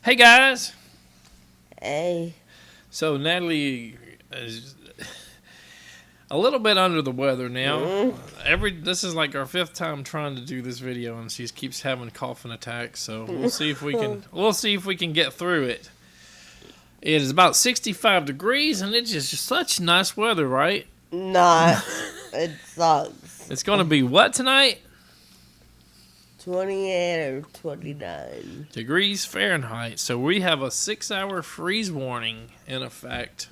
Hey guys! Hey. So Natalie is a little bit under the weather now. This is like our fifth time trying to do this video, and she keeps having coughing attacks. So we'll see if we can get through it. It is about 65 degrees, and it's just such nice weather, right? Not. It sucks. It's going to be what tonight? 28 or 29. Degrees Fahrenheit. So we have a 6-hour freeze warning in effect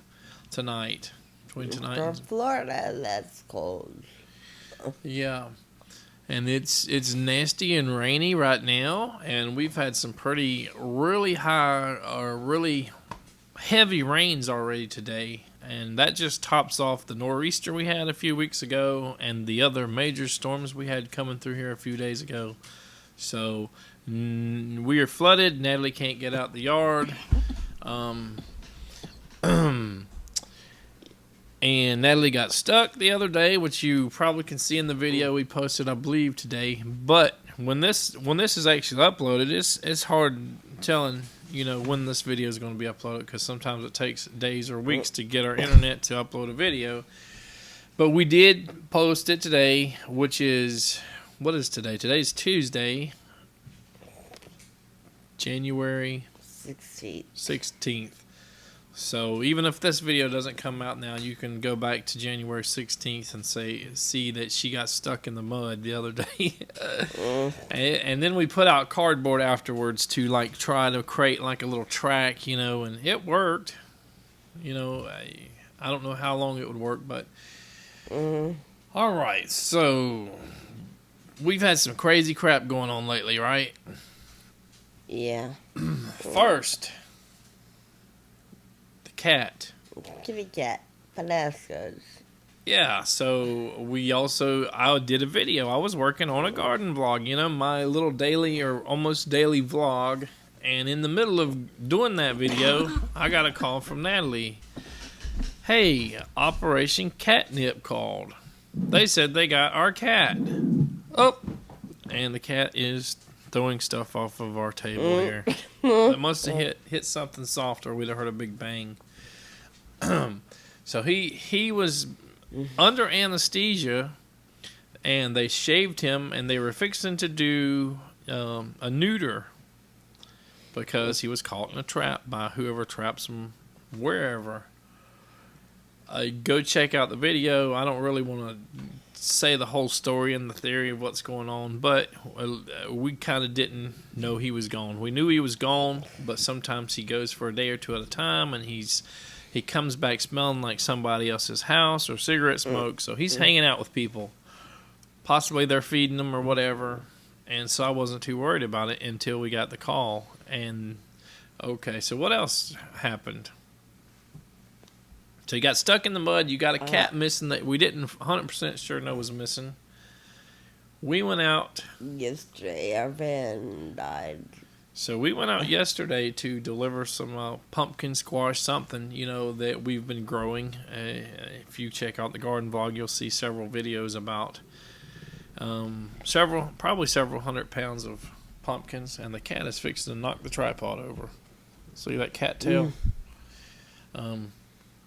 tonight. Between tonight For Florida, that's cold. Yeah. And it's nasty and rainy right now, and we've had some really high or really heavy rains already today, and that just tops off the nor'easter we had a few weeks ago and the other major storms we had coming through here a few days ago. So we are flooded. Natalie can't get out the yard. And Natalie got stuck the other day, which you probably can see in the video we posted, I believe, today. But when this is actually uploaded, it's hard telling, when this video is going to be uploaded, because sometimes it takes days or weeks to get our internet to upload a video. But we did post it today, which is, what is today? Today's Tuesday, January 16th. So even if this video doesn't come out now, you can go back to January 16th and see that she got stuck in the mud the other day. And then we put out cardboard afterwards to try to create a little track, and it worked. I don't know how long it would work, but all right. So we've had some crazy crap going on lately, right? Yeah. First, cat. Kitty cat. Panascos. Yeah, so I did a video. I was working on a garden vlog, my little daily or almost daily vlog. And in the middle of doing that video, I got a call from Natalie. Hey, Operation Catnip called. They said they got our cat. Oh, and the cat is throwing stuff off of our table here. It must have hit something soft, or we'd have heard a big bang. So he was under anesthesia, and they shaved him, and they were fixing to do a neuter because he was caught in a trap by whoever traps him wherever. Go check out the video. I don't really want to say the whole story and the theory of what's going on, but we kind of didn't know he was gone. We knew he was gone, but sometimes he goes for a day or two at a time, and he comes back smelling like somebody else's house or cigarette smoke, so he's hanging out with people. Possibly they're feeding him or whatever, and so I wasn't too worried about it until we got the call. And okay, so what else happened? So you got stuck in the mud. You got a cat missing that we didn't 100% sure know was missing. We went out yesterday. Our van died. So we went out yesterday to deliver some pumpkin squash, something, that we've been growing. If you check out the garden vlog, you'll see several videos about probably several hundred pounds of pumpkins, and the cat is fixing to knock the tripod over. See that cat tail?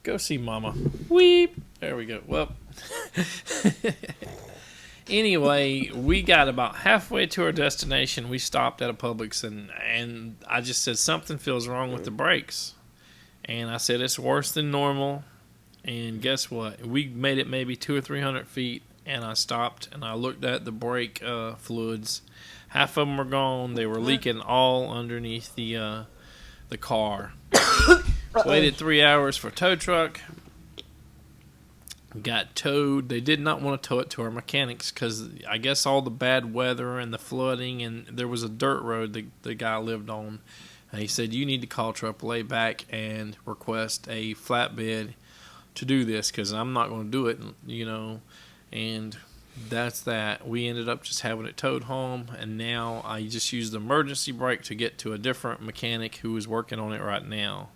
Go see Mama. Weep. There we go. Well, anyway, we got about halfway to our destination. We stopped at a Publix, and I just said something feels wrong with the brakes. And I said it's worse than normal. And guess what? We made it maybe 200 or 300 feet, and I stopped and I looked at the brake fluids. Half of them were gone. They were leaking all underneath the car. Waited 3 hours for a tow truck. Got towed. They did not want to tow it to our mechanics because I guess all the bad weather and the flooding, and there was a dirt road the guy lived on. And he said, you need to call AAA back and request a flatbed to do this because I'm not going to do it, And that's that. We ended up just having it towed home, and now I just used the emergency brake to get to a different mechanic who is working on it right now.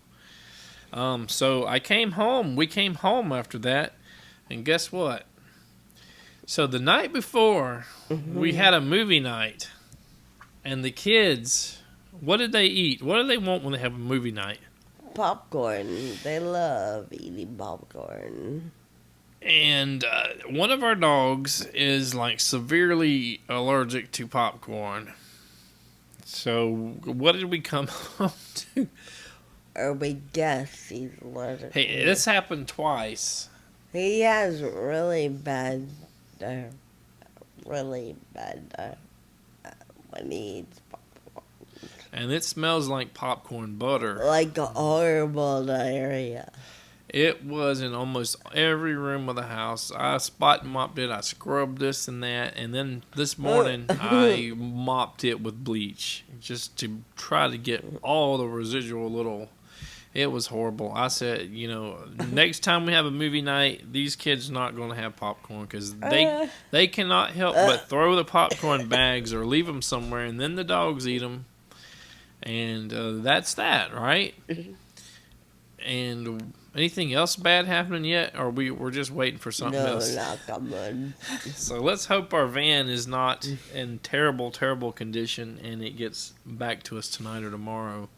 So I came home. We came home after that, and guess what? So the night before, we had a movie night, and the kids What did they eat? What do they want when they have a movie night? Popcorn. They love eating popcorn. And one of our dogs is like severely allergic to popcorn. So what did we come home to? Or we guess he's allergic. Hey, this happened twice. He has really bad when he eats popcorn. And it smells like popcorn butter. Like a horrible diarrhea. It was in almost every room of the house. I spot mopped it. I scrubbed this and that. And then this morning, I mopped it with bleach just to try to get all the residual little... It was horrible. I said, next time we have a movie night, these kids not going to have popcorn because they cannot help but throw the popcorn bags or leave them somewhere, and then the dogs eat them. And that's that, right? And anything else bad happening yet? Or we're just waiting for something else? No, not coming. So let's hope our van is not in terrible, terrible condition and it gets back to us tonight or tomorrow.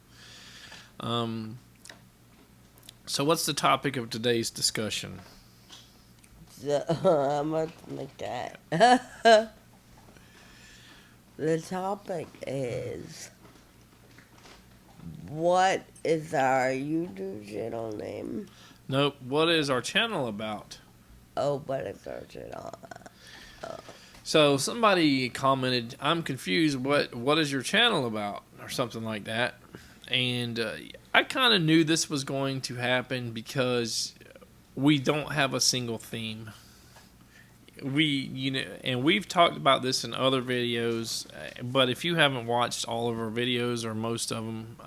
So what's the topic of today's discussion? So, I'm going to make that. The topic is, what is our YouTube channel name? Nope. What is our channel about? Oh, what is our channel? So somebody commented, "I'm confused. What is your channel about?" or something like that. And I kind of knew this was going to happen because we don't have a single theme. And we've talked about this in other videos, but if you haven't watched all of our videos or most of them,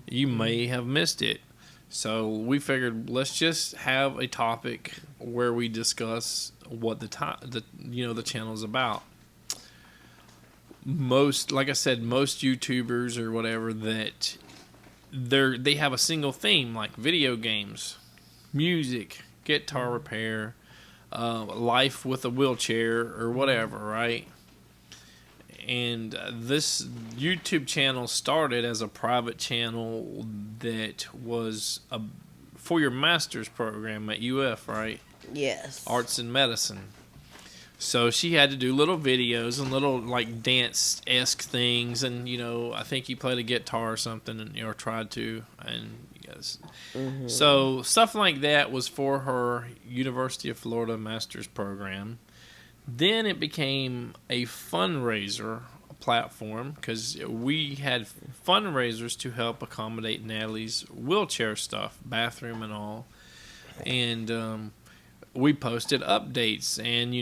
you may have missed it. So we figured let's just have a topic where we discuss what the channel is about. Like I said, most YouTubers or whatever that they have a single theme, like video games, music, guitar repair, life with a wheelchair or whatever, right? And this YouTube channel started as a private channel that was for your master's program at UF, right? Yes. Arts and Medicine. So she had to do little videos and little like dance-esque things, and I think he played a guitar or something, and tried to, and yes. Mm-hmm. So stuff like that was for her University of Florida master's program. Then it became a fundraiser platform because we had fundraisers to help accommodate Natalie's wheelchair stuff, bathroom and all, and we posted updates and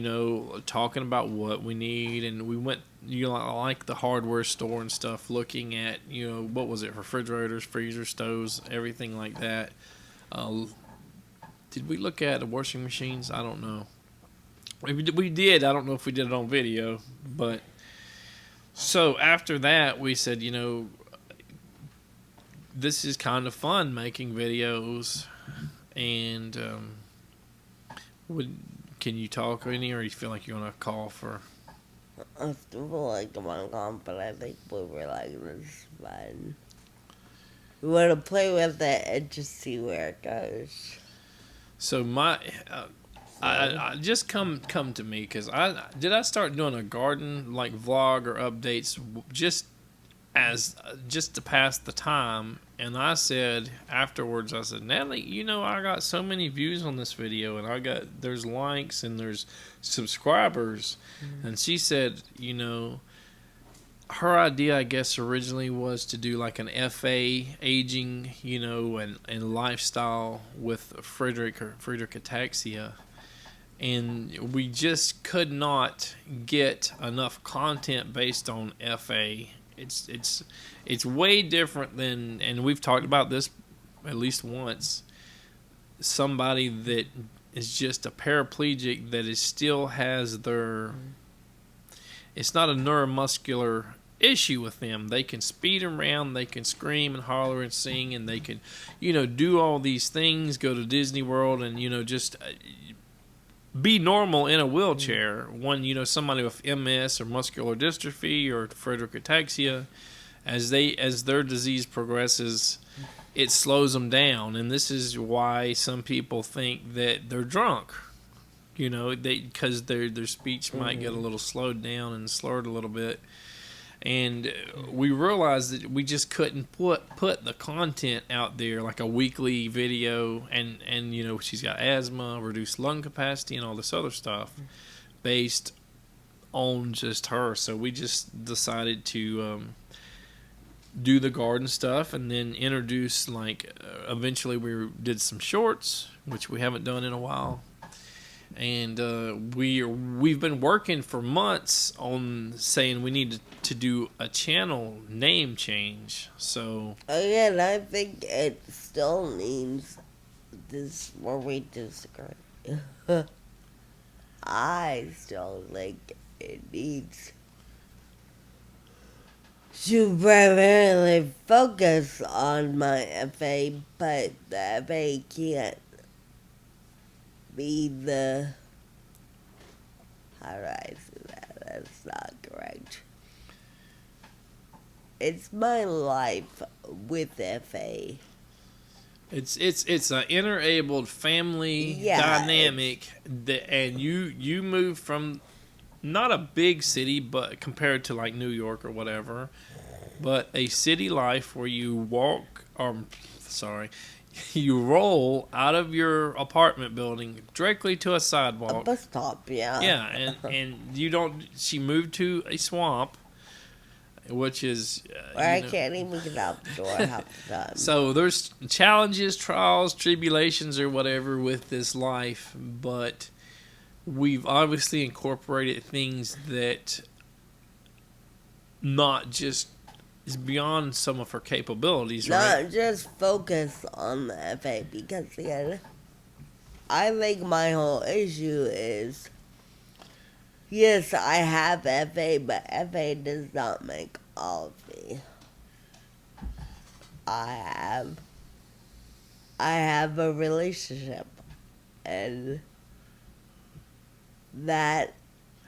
talking about what we need, and we went like the hardware store and stuff, looking at what was it, refrigerators, freezers, stoves, everything like that. Did we look at the washing machines? I don't know. We did. I don't know if we did it on video, but so after that we said this is kind of fun making videos, and can you talk any, or you feel like you want to call for? I still feel like I'm on call, but I think we were like, this is fun. We want to play with it and just see where it goes. So I just come to me because I start doing a garden like vlog or updates just to pass the time. And I said afterwards, I said, Natalie, I got so many views on this video, and there's likes and there's subscribers. Mm-hmm. And she said, her idea, I guess, originally was to do like an FA aging, and lifestyle with Friedreich ataxia. And we just could not get enough content based on FA. It's way different than, and we've talked about this at least once, somebody that is just a paraplegic that still has it's not a neuromuscular issue with them. They can speed around, they can scream and holler and sing, and they can, do all these things, go to Disney World, and, just be normal in a wheelchair. Somebody with MS or muscular dystrophy or Friedreich ataxia, as their disease progresses, it slows them down, and this is why some people think that they're drunk. You know, because their speech might get a little slowed down and slurred a little bit. And we realized that we just couldn't put the content out there, like a weekly video, and you know, she's got asthma, reduced lung capacity, and all this other stuff based on just her. So we just decided to do the garden stuff, and then introduce, like, eventually we did some shorts, which we haven't done in a while. And we've been working for months on saying we need to do a channel name change. So Again, I think it still needs this where we disagree. I still think it needs to primarily focus on my FA, but the FA can't be the, how do I say that? That's not correct. It's my life with FA. it's an interabled family dynamic and you move from not a big city, but compared to like New York or whatever, but a city life where you you roll out of your apartment building directly to a sidewalk. A bus stop, yeah. Yeah, and you don't. She moved to a swamp, which is where I can't even get out the door half the time. So there's challenges, trials, tribulations, or whatever with this life, but we've obviously incorporated things that not just is beyond some of her capabilities, right? Not just focus on the FA, because again, I think my whole issue is, yes, I have FA, but FA does not make all of me. I have a relationship, and that,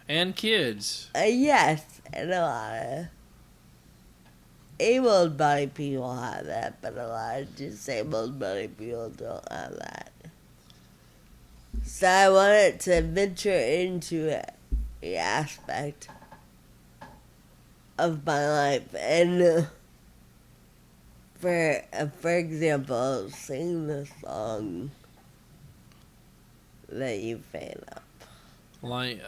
And kids. yes, and a lot of able-bodied people have that, but a lot of disabled-bodied people don't have that. So I wanted to venture into the aspect of my life, and for example, sing the song that you fan up. Like,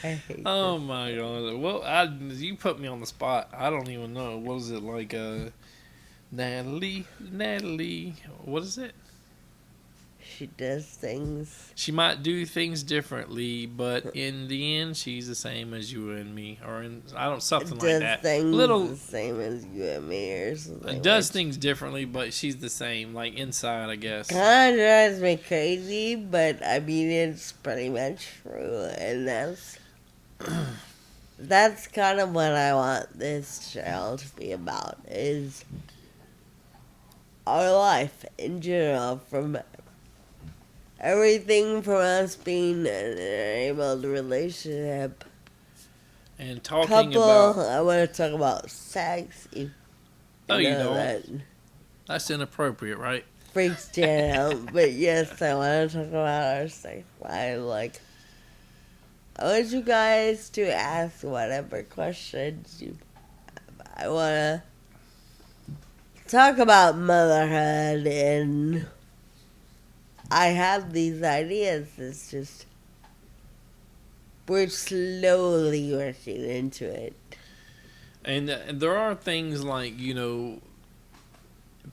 I hate oh my god! Well, you put me on the spot. I don't even know. What is it like? Natalie. What is it? She does things. She might do things differently, but in the end, she's the same as you and me, or something like Does that. things Little the same as you and me, or something. does like things differently, but she's the same, like inside, I guess. Kind of drives me crazy, but I mean, it's pretty much true, and that's kind of what I want this channel to be about, is our life in general, from everything from us being an enabled relationship, And talking couple, about I want to talk about sex. You don't. that That's inappropriate, right? freaks Jan out, but yes, I want to talk about our sex life. Like, I want you guys to ask whatever questions you have. I want to talk about motherhood, and I have these ideas. It's just, we're slowly working into it. And there are things like,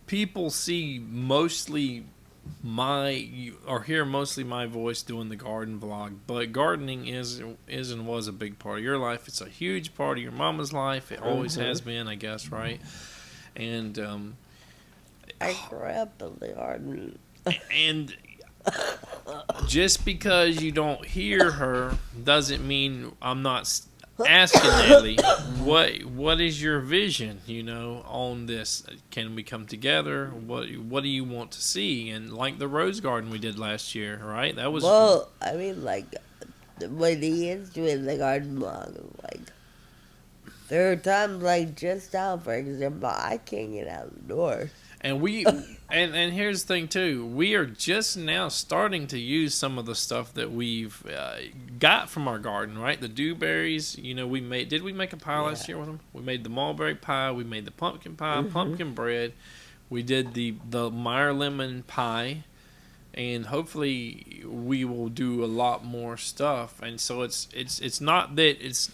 people see mostly hear mostly my voice doing the garden vlog, but gardening is and was a big part of your life. It's a huge part of your mama's life. It always has been, I guess, right? And I grew up in the garden. and just because you don't hear her doesn't mean I'm not asking Natalie, what is your vision, on this? Can we come together? What do you want to see? And like the rose garden we did last year, right? That was I mean, like, when he is doing the garden vlog, like, There are times like just now, for example, I can't get out the door. And and here's the thing too. We are just now starting to use some of the stuff that we've got from our garden, right? The dewberries. You know, did we make a pie last year with them? We made the mulberry pie. We made the pumpkin pie, pumpkin bread. We did the Meyer lemon pie, and hopefully we will do a lot more stuff. And so it's not that it's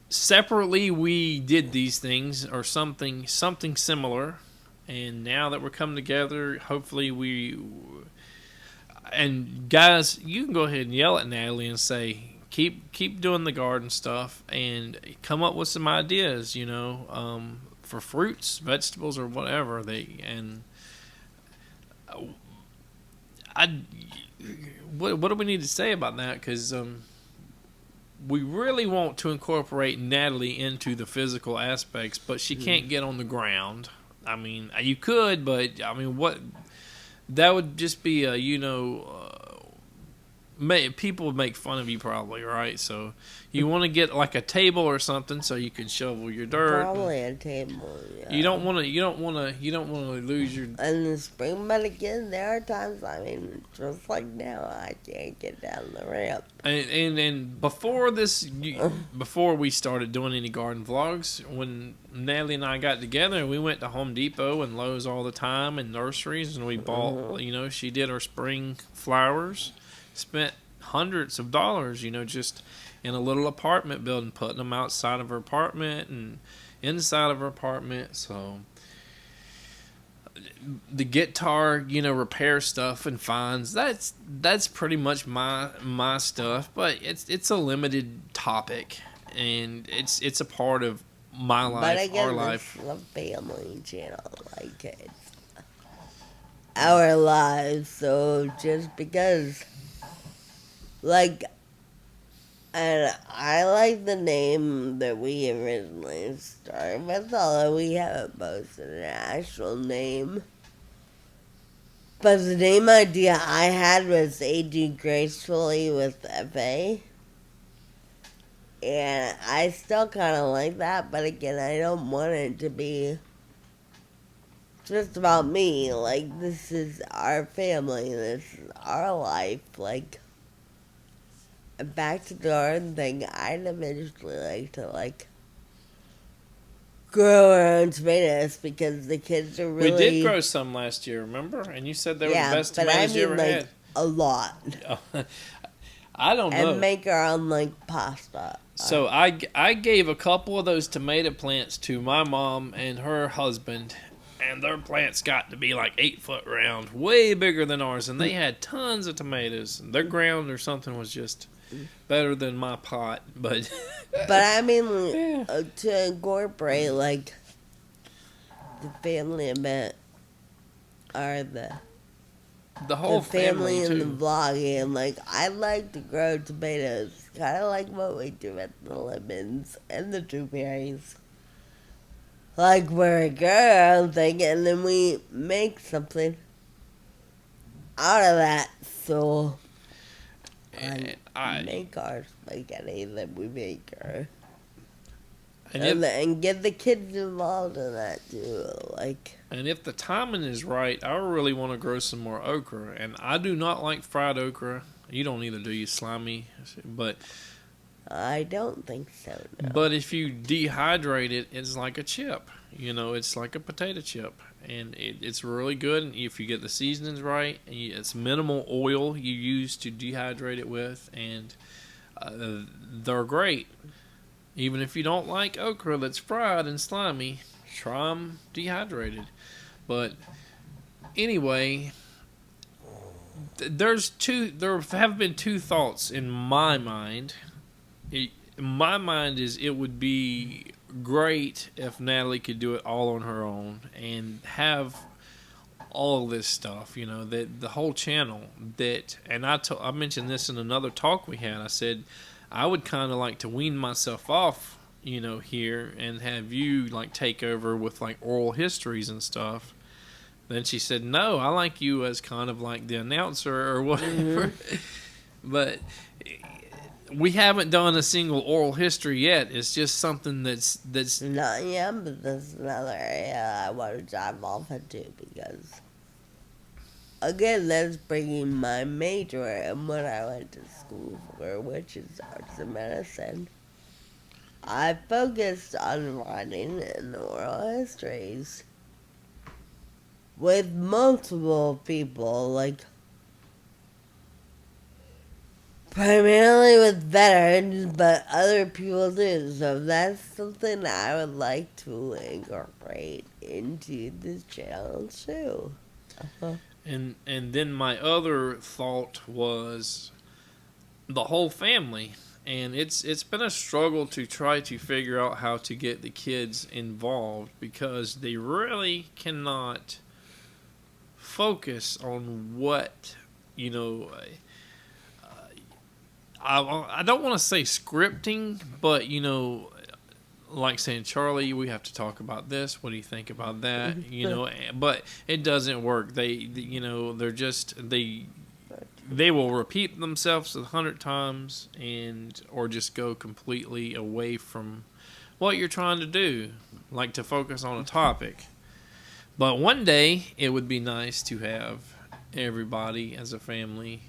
separately we did these things or something similar, and now that we're coming together, hopefully we. And guys, you can go ahead and yell at Natalie and say, keep doing the garden stuff and come up with some ideas, you know, for fruits, vegetables, or whatever what do we need to say about that? Because we really want to incorporate Natalie into the physical aspects, but she can't get on the ground. I mean, you could, but I mean, what? That would just be a, people would make fun of you probably, right? So you want to get like a table or something so you can shovel your dirt. Probably a table. Yeah. You don't want to lose your. In the spring, but again, there are times. I mean, just like now, I can't get down the ramp. And before we started doing any garden vlogs, when Natalie and I got together, we went to Home Depot and Lowe's all the time and nurseries, and we bought. She did our spring flowers. Spent hundreds of dollars, just in a little apartment building, putting them outside of her apartment and inside of her apartment. So the guitar, repair stuff and finds, that's pretty much my stuff, but it's a limited topic, and it's a part of my life, but again, our life. It's a family channel, like it's our lives. So just because. And I like the name that we originally started with, although we haven't posted an actual name. But the name idea I had was Aging Gracefully with FA. And I still kind of like that, but again, I don't want it to be just about me. Like, this is our family, this is our life, back to the garden thing, I'd eventually like to, grow our own tomatoes because the kids are really... We did grow some last year, remember? And you said they were the best tomatoes you ever had. A lot. I don't know. And make our own, pasta. So I gave a couple of those tomato plants to my mom and her husband, and their plants got to be 8 foot round, way bigger than ours, and they had tons of tomatoes. Their ground or something was just... better than my pot, but I mean, to incorporate the family event or the whole family in too. the vlog, and I like to grow tomatoes, kind of like what we do at the lemons and the dewberries. We're a girl thing, and then we make something out of that. So. And I make our spaghetti that we make her. And get the kids involved in that too. And if the timing is right, I really want to grow some more okra. And I do not like fried okra. You don't either, do you, Slimy? But I don't think so, no. But if you dehydrate it, it's like a chip. It's like a potato chip. And it's really good. And if you get the seasonings right, it's minimal oil you use to dehydrate it with, and they're great. Even if you don't like okra that's fried and slimy, try them dehydrated. But anyway, there have been two thoughts in my mind. My mind is it would be great if Natalie could do it all on her own and have all this stuff, the whole channel and I mentioned this in another talk we had. I said I would kind of like to wean myself off, here and have you take over with oral histories and stuff. Then she said, no, I like you as kind of the announcer or whatever. But we haven't done a single oral history yet. It's just something that's Not yet, but that's another area I want to dive off into because, again, that's bringing my major and what I went to school for, which is arts and medicine. I focused on writing and oral histories with multiple people, like primarily with veterans, but other people too. So that's something I would like to incorporate into this channel too. and then my other thought was the whole family. And it's been a struggle to try to figure out how to get the kids involved because they really cannot focus on what, you know, I don't want to say scripting, but, you know, like saying, Charlie, we have to talk about this. What do you think about that? You know, but it doesn't work. You know, they're just, they will repeat themselves 100 times or just go completely away from what you're trying to do, like to focus on a topic. But one day it would be nice to have everybody as a family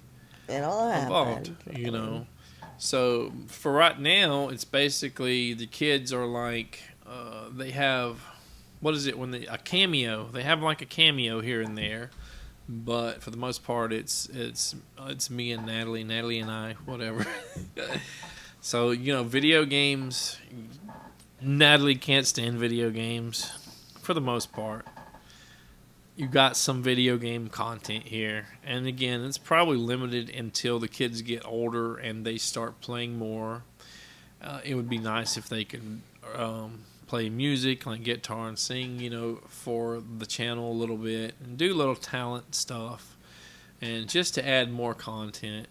It all involved, happened. you know. So for right now, it's basically the kids are like they have, what is it when a cameo? They have like a cameo here and there. But for the most part, it's me and Natalie and I, whatever. So, you know, video games. Natalie can't stand video games for the most part. You got some video game content here, and again, it's probably limited until the kids get older and they start playing more. It would be nice if they could play music, like guitar and sing, you know, for the channel a little bit and do little talent stuff and just to add more content.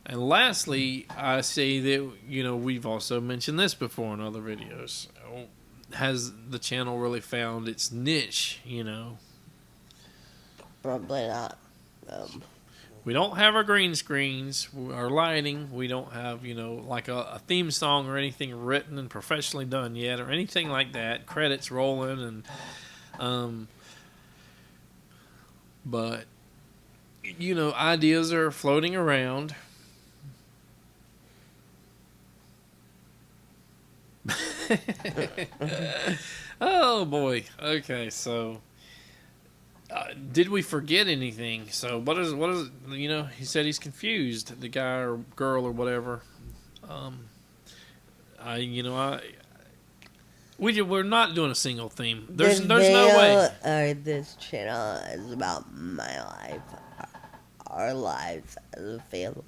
And lastly, I say that, you know, we've also mentioned this before in other videos. Has the channel really found its niche, you know? Probably not. We don't have our green screens, our lighting. We don't have, you know, like a theme song or anything written and professionally done yet, or anything like that. Credits rolling and, but you know, ideas are floating around. Oh boy. Okay, so. Did we forget anything? So what is you know? He said he's confused. The guy or girl or whatever. We're not doing a single theme. There's no way. This channel is about my life, our lives as a family.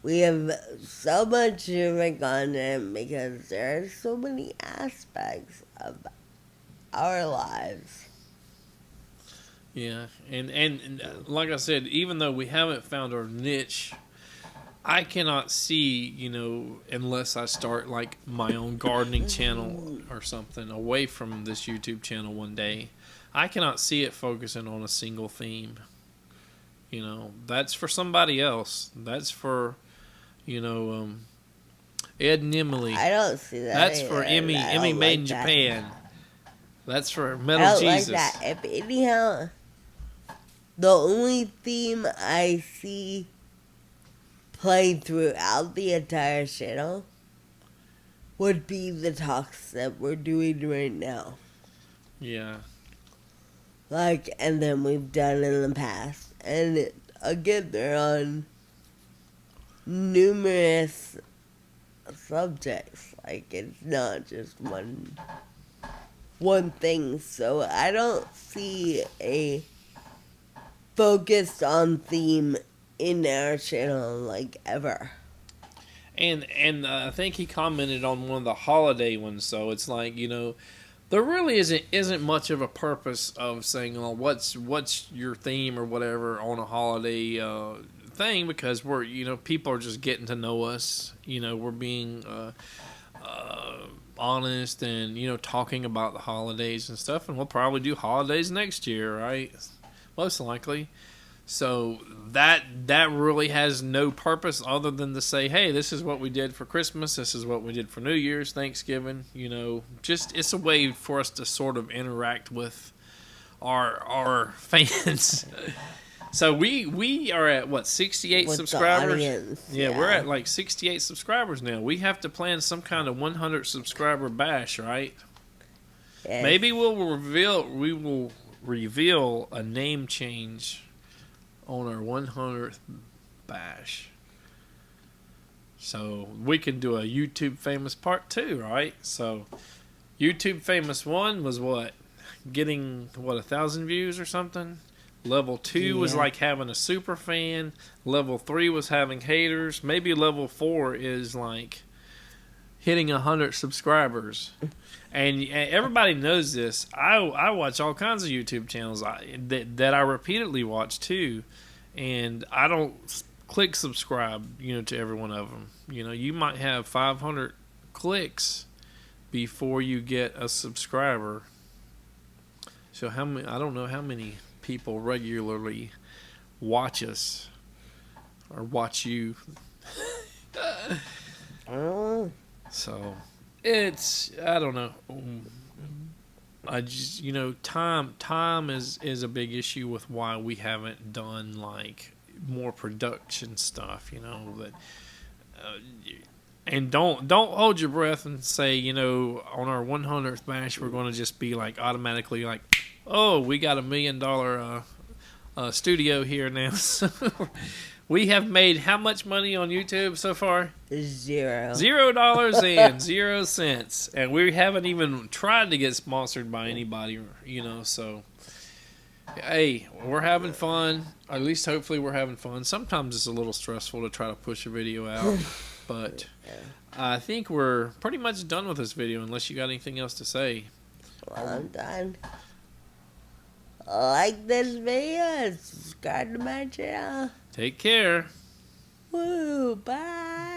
We have so much different content because there are so many aspects of our lives. Yeah, and like I said, even though we haven't found our niche, I cannot see, you know, unless I start like my own gardening channel or something away from this YouTube channel one day, I cannot see it focusing on a single theme. You know, that's for somebody else. That's for, you know, Ed and Emily. I don't see that. That's either. for Emmy I Made in like that. Japan. That's for I Metal don't Jesus. like that. If anyhow, the only theme I see played throughout the entire channel would be the talks that we're doing right now. Yeah. Like, and then we've done in the past. And again, they're on numerous subjects. Like, it's not just one thing. So I don't see a focused on theme in our channel like ever. And I think he commented on one of the holiday ones, so it's like, you know, there really isn't much of a purpose of saying, well, what's your theme or whatever on a holiday thing, because we're, you know, people are just getting to know us. You know, we're being honest and, you know, talking about the holidays and stuff, and we'll probably do holidays next year, right? Most likely. So that really has no purpose other than to say, hey, this is what we did for Christmas, this is what we did for New Year's, Thanksgiving. You know, just it's a way for us to sort of interact with our fans. So we are at what, 68 With the subscribers? audience, Yeah, we're at like 68 subscribers now. We have to plan some kind of 100 subscriber bash, right? Yes. Maybe we will reveal a name change on our 100th bash. So we can do a YouTube famous part 2, right? So YouTube famous 1 was what? Getting 1,000 views or something? Level 2 was like having a super fan. Level 3 was having haters. Maybe level 4 is like hitting 100 subscribers. And everybody knows this. I watch all kinds of YouTube channels that I repeatedly watch too, and I don't click subscribe, to every one of them. You might have 500 clicks before you get a subscriber. So how many? I don't know how many people regularly watch us or watch you. So I don't know. I just, time is a big issue with why we haven't done like more production stuff, that and don't hold your breath and say, on our 100th bash we're going to just be like automatically like, oh, we got $1 million studio here now. So we have made how much money on YouTube so far? $0. $0.00, and we haven't even tried to get sponsored by anybody, so hey, we're having fun. Or at least hopefully we're having fun. Sometimes it's a little stressful to try to push a video out, but I think we're pretty much done with this video unless you got anything else to say. Well, I'm done. Like this video and subscribe to my channel. Take care. Woo, bye.